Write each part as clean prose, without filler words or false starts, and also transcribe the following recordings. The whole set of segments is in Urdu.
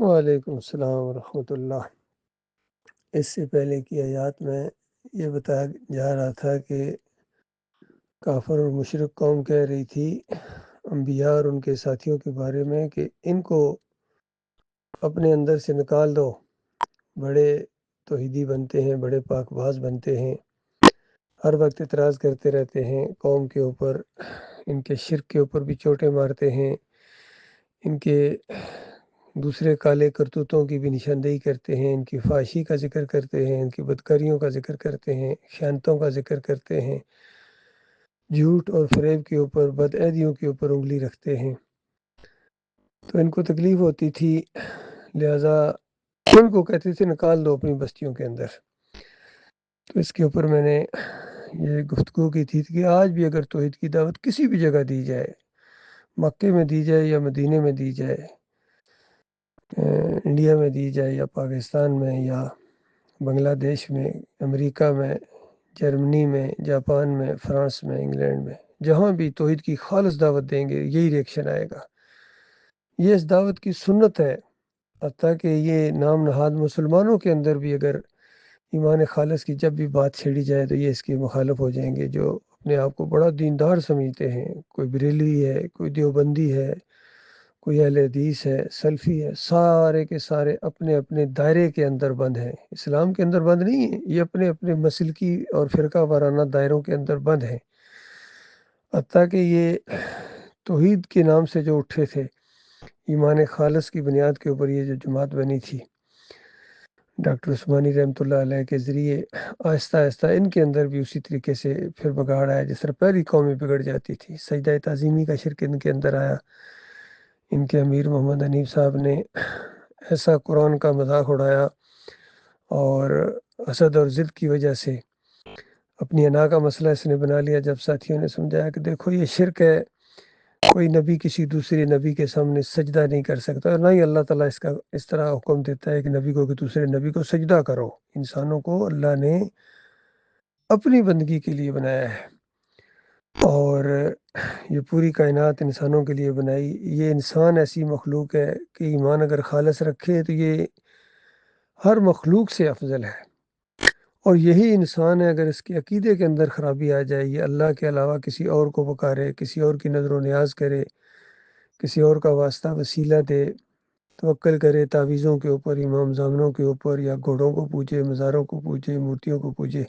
وعلیکم السلام ورحمۃ اللہ۔ اس سے پہلے کی آیات میں یہ بتایا جا رہا تھا کہ کافر اور مشرک قوم کہہ رہی تھی انبیاء اور ان کے ساتھیوں کے بارے میں کہ ان کو اپنے اندر سے نکال دو، بڑے توحیدی بنتے ہیں، بڑے پاک باز بنتے ہیں، ہر وقت اعتراض کرتے رہتے ہیں قوم کے اوپر، ان کے شرک کے اوپر بھی چوٹیں مارتے ہیں، ان کے دوسرے کالے کرتوتوں کی بھی نشاندہی کرتے ہیں، ان کی فحاشی کا ذکر کرتے ہیں، ان کی بدکاریوں کا ذکر کرتے ہیں، خیانتوں کا ذکر کرتے ہیں، جھوٹ اور فریب کے اوپر، بدعہدیوں کے اوپر انگلی رکھتے ہیں۔ تو ان کو تکلیف ہوتی تھی، لہذا ان کو کہتے تھے نکال دو اپنی بستیوں کے اندر۔ تو اس کے اوپر میں نے یہ گفتگو کی تھی کہ آج بھی اگر توحید کی دعوت کسی بھی جگہ دی جائے، مکے میں دی جائے یا مدینے میں دی جائے، انڈیا میں دی جائے یا پاکستان میں یا بنگلہ دیش میں، امریکہ میں، جرمنی میں، جاپان میں، فرانس میں، انگلینڈ میں، جہاں بھی توحید کی خالص دعوت دیں گے یہی ریئیکشن آئے گا۔ یہ اس دعوت کی سنت ہے، حتیٰ کہ یہ نام نہاد مسلمانوں کے اندر بھی اگر ایمان خالص کی جب بھی بات چھیڑی جائے تو یہ اس کے مخالف ہو جائیں گے، جو اپنے آپ کو بڑا دیندار سمجھتے ہیں، کوئی بریلوی ہے، کوئی دیوبندی ہے، کوئی اہل حدیث ہے، سلفی ہے، سارے کے سارے اپنے اپنے دائرے کے اندر بند ہیں، اسلام کے اندر بند نہیں ہیں، یہ اپنے اپنے مسلکی اور فرقہ وارانہ دائروں کے اندر بند ہیں۔ حتیٰ کہ یہ توحید کے نام سے جو اٹھے تھے، ایمان خالص کی بنیاد کے اوپر یہ جو جماعت بنی تھی ڈاکٹر عثمانی رحمۃ اللہ علیہ کے ذریعے، آہستہ آہستہ ان کے اندر بھی اسی طریقے سے پھر بگاڑ آیا، جس طرح پہلی قومیں بگڑ جاتی تھی۔ سجدہ تعظیمی کا شرک ان کے اندر آیا، ان کے امیر محمد حنیف صاحب نے ایسا قرآن کا مذاق اڑایا اور حسد اور ضد کی وجہ سے اپنی انا کا مسئلہ اس نے بنا لیا۔ جب ساتھیوں نے سمجھایا کہ دیکھو یہ شرک ہے، کوئی نبی کسی دوسرے نبی کے سامنے سجدہ نہیں کر سکتا، اور نہ ہی اللہ تعالیٰ اس طرح حکم دیتا ہے کہ نبی کو کہ دوسرے نبی کو سجدہ کرو۔ انسانوں کو اللہ نے اپنی بندگی کے لیے بنایا ہے، اور یہ پوری کائنات انسانوں کے لیے بنائی۔ یہ انسان ایسی مخلوق ہے کہ ایمان اگر خالص رکھے تو یہ ہر مخلوق سے افضل ہے، اور یہی انسان ہے اگر اس کے عقیدے کے اندر خرابی آ جائے، یہ اللہ کے علاوہ کسی اور کو پکارے، کسی اور کی نظر و نیاز کرے، کسی اور کا واسطہ وسیلہ دے، توکل کرے تعویذوں کے اوپر، امام زامنوں کے اوپر، یا گھوڑوں کو پوجے، مزاروں کو پوجے، مورتیوں کو پوجے،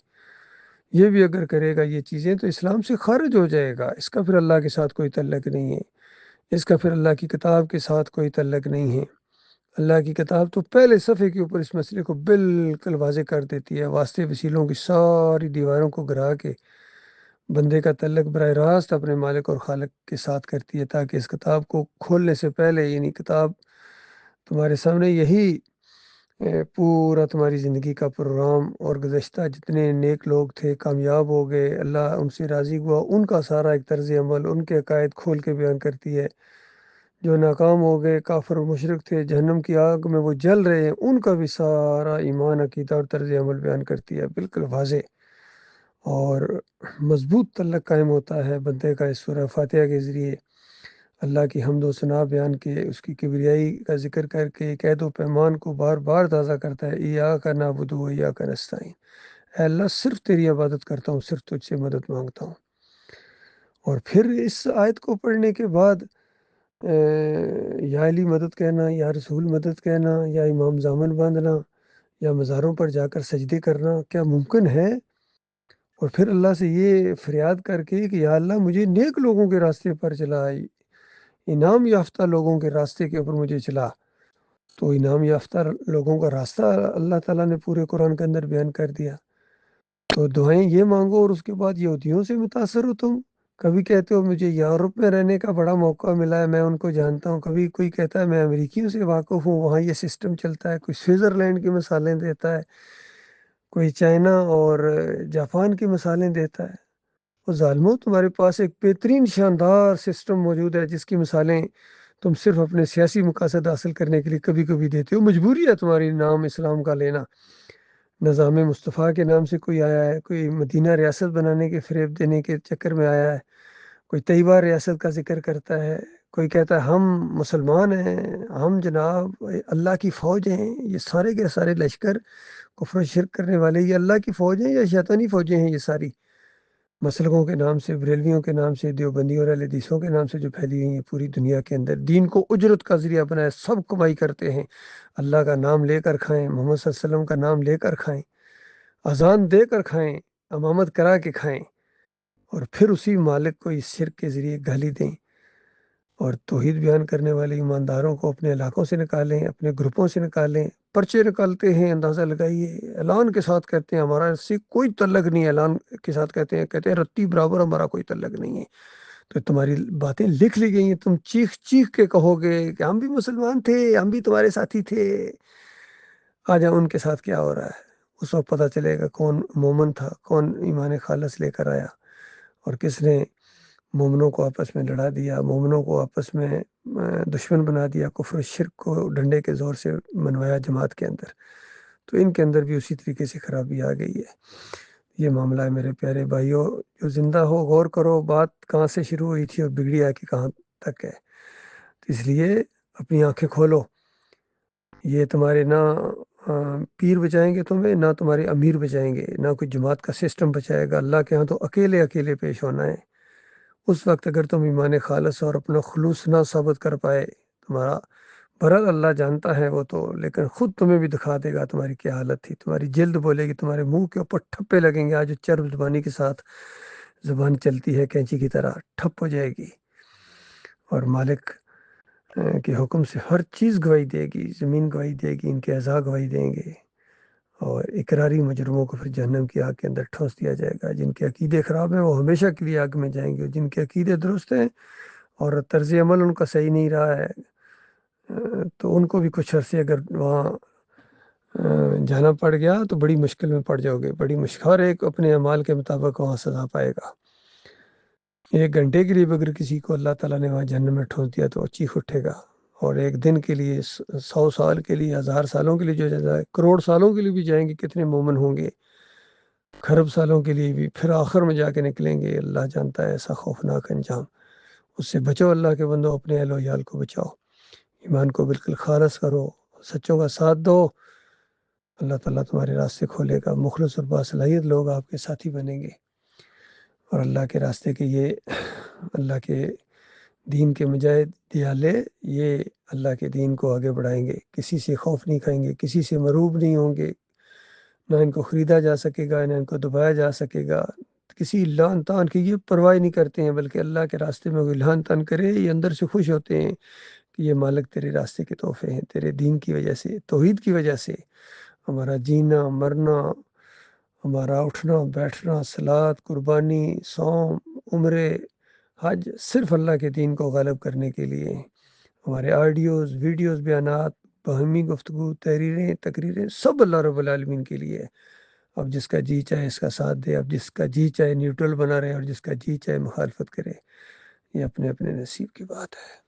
یہ بھی اگر کرے گا یہ چیزیں تو اسلام سے خارج ہو جائے گا۔ اس کا پھر اللہ کے ساتھ کوئی تعلق نہیں ہے، اس کا پھر اللہ کی کتاب کے ساتھ کوئی تعلق نہیں ہے۔ اللہ کی کتاب تو پہلے صفحے کے اوپر اس مسئلے کو بالکل واضح کر دیتی ہے، واسطے وسیلوں کی ساری دیواروں کو گرا کے بندے کا تعلق براہ راست اپنے مالک اور خالق کے ساتھ کرتی ہے، تاکہ اس کتاب کو کھولنے سے پہلے، یعنی کتاب تمہارے سامنے یہی پورا تمہاری زندگی کا پروگرام، اور گزشتہ جتنے نیک لوگ تھے کامیاب ہو گئے، اللہ ان سے راضی ہوا، ان کا سارا ایک طرز عمل، ان کے عقائد کھول کے بیان کرتی ہے۔ جو ناکام ہو گئے کافر و مشرک تھے، جہنم کی آگ میں وہ جل رہے ہیں، ان کا بھی سارا ایمان، عقیدہ اور طرز عمل بیان کرتی ہے، بالکل واضح اور مضبوط تعلق قائم ہوتا ہے بندے کا اس سورہ فاتحہ کے ذریعے۔ اللہ کی حمد و ثنا بیان کے، اس کی کبریائی کا ذکر کر کے، قید و پیمان کو بار بار تازہ کرتا ہے، ایاک نعبد و ایاک نستعین، اے اللہ صرف تیری عبادت کرتا ہوں، صرف تجھ سے مدد مانگتا ہوں۔ اور پھر اس آیت کو پڑھنے کے بعد یا علی مدد کہنا، یا رسول مدد کہنا، یا امام زامن باندھنا، یا مزاروں پر جا کر سجدے کرنا کیا ممکن ہے؟ اور پھر اللہ سے یہ فریاد کر کے کہ یا اللہ مجھے نیک لوگوں کے راستے پر چلا، انعام یافتہ لوگوں کے راستے کے اوپر مجھے چلا۔ تو انعام یافتہ لوگوں کا راستہ اللہ تعالیٰ نے پورے قرآن کے اندر بیان کر دیا۔ تو دعائیں یہ مانگو، اور اس کے بعد یہودیوں سے متاثر ہو تم۔ کبھی کہتے ہو مجھے یورپ میں رہنے کا بڑا موقع ملا ہے، میں ان کو جانتا ہوں، کبھی کوئی کہتا ہے میں امریکیوں سے واقف ہوں، وہاں یہ سسٹم چلتا ہے، کوئی سوئٹزرلینڈ کی مثالیں دیتا ہے، کوئی چائنا اور جاپان کی مثالیں دیتا ہے۔ وہ ظالموں، تمہارے پاس ایک بہترین شاندار سسٹم موجود ہے جس کی مثالیں تم صرف اپنے سیاسی مقاصد حاصل کرنے کے لیے کبھی کبھی دیتے ہو۔ مجبوری ہے تمہاری نام اسلام کا لینا۔ نظام مصطفیٰ کے نام سے کوئی آیا ہے، کوئی مدینہ ریاست بنانے کے فریب دینے کے چکر میں آیا ہے، کوئی طیبہ ریاست کا ذکر کرتا ہے، کوئی کہتا ہے ہم مسلمان ہیں، ہم جناب اللہ کی فوج ہیں، یہ سارے کے سارے لشکر کفر و شرک کرنے والے یہ اللہ کی فوج ہیں یا شیطانی فوجیں ہیں؟ یہ ساری مسلکوں کے نام سے، بریلویوں کے نام سے، دیوبندیوں اور اہل حدیثوں کے نام سے جو پھیلی ہوئی ہیں پوری دنیا کے اندر، دین کو اجرت کا ذریعہ بنایا، سب کمائی کرتے ہیں، اللہ کا نام لے کر کھائیں، محمد صلی اللہ علیہ وسلم کا نام لے کر کھائیں، اذان دے کر کھائیں، امامت کرا کے کھائیں، اور پھر اسی مالک کو اس شرک کے ذریعے گالی دیں، اور توحید بیان کرنے والے ایمانداروں کو اپنے علاقوں سے نکالیں، اپنے گروپوں سے نکالیں، پرچے نکالتے ہیں، اندازہ لگائیے، اعلان کے ساتھ کہتے ہیں ہمارا اس سے کوئی تعلق نہیں ہے، اعلان کے ساتھ کہتے ہیں رتی برابر ہمارا کوئی تعلق نہیں ہے۔ تو تمہاری باتیں لکھ لی گئی ہیں، تم چیخ چیخ کے کہو گے کہ ہم بھی مسلمان تھے، ہم بھی تمہارے ساتھی تھے، آج ان کے ساتھ کیا ہو رہا ہے۔ اس وقت پتہ چلے گا کون مومن تھا، کون ایمان خالص لے کر آیا، اور کس نے مومنوں کو آپس میں لڑا دیا، مومنوں کو آپس میں دشمن بنا دیا، کفر و شرک کو ڈنڈے کے زور سے منوایا جماعت کے اندر۔ تو ان کے اندر بھی اسی طریقے سے خرابی آ گئی ہے۔ یہ معاملہ ہے میرے پیارے بھائیوں، جو زندہ ہو غور کرو بات کہاں سے شروع ہوئی تھی اور بگڑی آ کے کہاں تک ہے۔ تو اس لیے اپنی آنکھیں کھولو، یہ تمہارے نہ پیر بچائیں گے تمہیں، نہ تمہارے امیر بچائیں گے، نہ کوئی جماعت کا سسٹم بچائے گا، اللہ کے ہاں تو اکیلے اکیلے پیش ہونا ہے۔ اس وقت اگر تم ایمان خالص اور اپنا خلوص نہ ثابت کر پائے، تمہارا برحال اللہ جانتا ہے وہ تو، لیکن خود تمہیں بھی دکھا دے گا تمہاری کیا حالت تھی، تمہاری جلد بولے گی، تمہارے منہ کے اوپر ٹھپے لگیں گے، آج چرب زبانی کے ساتھ زبان چلتی ہے کینچی کی طرح، ٹھپ ہو جائے گی، اور مالک کے حکم سے ہر چیز گواہی دے گی، زمین گواہی دے گی، ان کے اعضاء گواہی دیں گے، اور اقراری مجرموں کو پھر جہنم کی آگ کے اندر ٹھونس دیا جائے گا۔ جن کے عقیدے خراب ہیں وہ ہمیشہ کے لیے آگ میں جائیں گے، جن کے عقیدے درست ہیں اور طرز عمل ان کا صحیح نہیں رہا ہے تو ان کو بھی کچھ عرصے اگر وہاں جانا پڑ گیا تو بڑی مشکل میں پڑ جاؤ گے، بڑی مشکل، ہر ایک اپنے اعمال کے مطابق وہاں سزا پائے گا۔ ایک گھنٹے کے لیے بھی اگر کسی کو اللہ تعالیٰ نے وہاں جہنم میں ٹھونس دیا تو چیخ اٹھے گا، اور ایک دن کے لیے، 100 سال کے لیے، 1000 سالوں کے لیے جو جائے، کروڑ سالوں کے لیے بھی جائیں گے، کتنے مومن ہوں گے، خرب سالوں کے لیے بھی، پھر آخر میں جا کے نکلیں گے۔ اللہ جانتا ہے ایسا خوفناک انجام۔ اس سے بچو اللہ کے بندو، اپنے اہل و عیال کو بچاؤ، ایمان کو بالکل خالص کرو، سچوں کا ساتھ دو، اللہ تعالیٰ تمہارے راستے کھولے گا، مخلص اور باصلاحیت لوگ آپ کے ساتھی بنیں گے، اور اللہ کے راستے کے یہ اللہ کے دین کے مجاہد دیالے، یہ اللہ کے دین کو آگے بڑھائیں گے، کسی سے خوف نہیں کھائیں گے، کسی سے مروب نہیں ہوں گے، نہ ان کو خریدا جا سکے گا، نہ ان کو دبایا جا سکے گا، کسی لان تان کی یہ پرواہ نہیں کرتے ہیں، بلکہ اللہ کے راستے میں کوئی لان تان کرے یہ اندر سے خوش ہوتے ہیں کہ یہ مالک تیرے راستے کے تحفے ہیں، تیرے دین کی وجہ سے، توحید کی وجہ سے ہمارا جینا مرنا، ہمارا اٹھنا بیٹھنا، صلات، قربانی، صوم، عمرے، حج، صرف اللہ کے دین کو غالب کرنے کے لیے۔ ہمارے آڈیوز، ویڈیوز، بیانات، باہمی گفتگو، تحریریں، تقریریں، سب اللہ رب العالمین کے لیے ہے۔ اب جس کا جی چاہے اس کا ساتھ دے، اب جس کا جی چاہے نیوٹرل بنا رہے، اور جس کا جی چاہے مخالفت کرے، یہ اپنے اپنے نصیب کی بات ہے۔